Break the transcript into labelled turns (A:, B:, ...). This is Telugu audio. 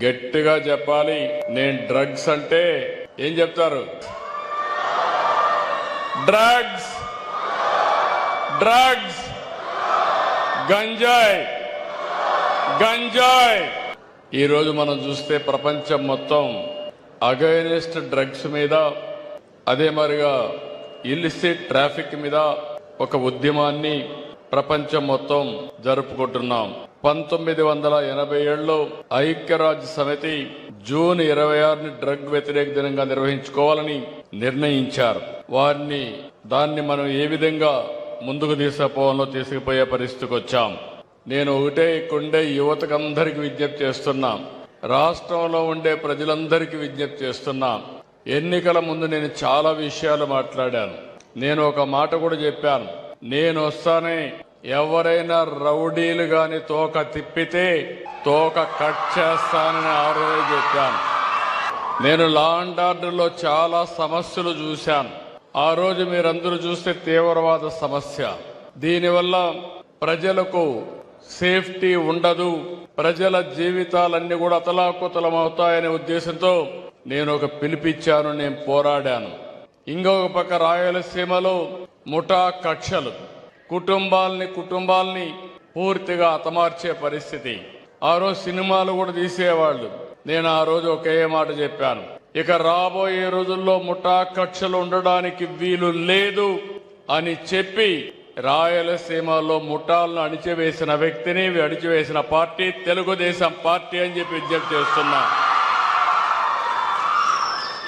A: గట్టిగా చెప్పాలి. నేను డ్రగ్స్ అంటే ఏం చెప్తారు? డ్రగ్స్, డ్రగ్స్, గంజాయి, గంజాయి. ఈరోజు మనం చూస్తే ప్రపంచం మొత్తం అగైనెస్ట్ డ్రగ్స్ మీద, అదే మరిగా ఇల్లిసిట్ ట్రాఫిక్ మీద ఒక ఉద్యమాన్ని ప్రపంచం మొత్తం జరుపుకుంటున్నాం. 1987లో ఐక్యరాజ్య సమితి జూన్ 26ని డ్రగ్ వ్యతిరేక దినంగా నిర్వహించుకోవాలని నిర్ణయించారు. దాన్ని మనం ఏ విధంగా ముందుకు తీసుకుపోయే పరిస్థితికి వచ్చాం. నేను ఒకటే ఇక్కడుండే యువతకందరికీ విజ్ఞప్తి చేస్తున్నా, రాష్ట్రంలో ఉండే ప్రజలందరికీ విజ్ఞప్తి చేస్తున్నా. ఎన్నికల ముందు నేను చాలా విషయాలు మాట్లాడాను. నేను ఒక మాట కూడా చెప్పాను, నేను వస్తానే ఎవరైనా రౌడీలు గాని తోక తిప్పితే తోక కట్ చేస్తానని ఆ రోజు చెప్పాను. నేను లా అండ్ ఆర్డర్లో చాలా సమస్యలు చూశాను. ఆ రోజు మీరందరూ చూస్తే తీవ్రవాద సమస్య, దీనివల్ల ప్రజలకు సేఫ్టీ ఉండదు, ప్రజల జీవితాలన్నీ కూడా అతలాకుతలమవుతాయనే ఉద్దేశంతో నేను ఒక పిలిపిచ్చాను, నేను పోరాడాను. ఇంకొక పక్క రాయలసీమలో ముఠా కక్షలు కుటుంబాల్ని పూర్తిగా హతమార్చే పరిస్థితి. ఆ రోజు సినిమాలు కూడా తీసేవాళ్ళు. నేను ఆ రోజు ఒకే మాట చెప్పాను, ఇక రాబోయే రోజుల్లో ముఠా కక్షలు ఉండడానికి వీలు లేదు అని చెప్పి రాయలసీమలో ముఠాలను అణిచివేసిన వ్యక్తిని, అణిచివేసిన పార్టీ తెలుగుదేశం పార్టీ అని చెప్పి విజ్ఞప్తి చేస్తున్నా.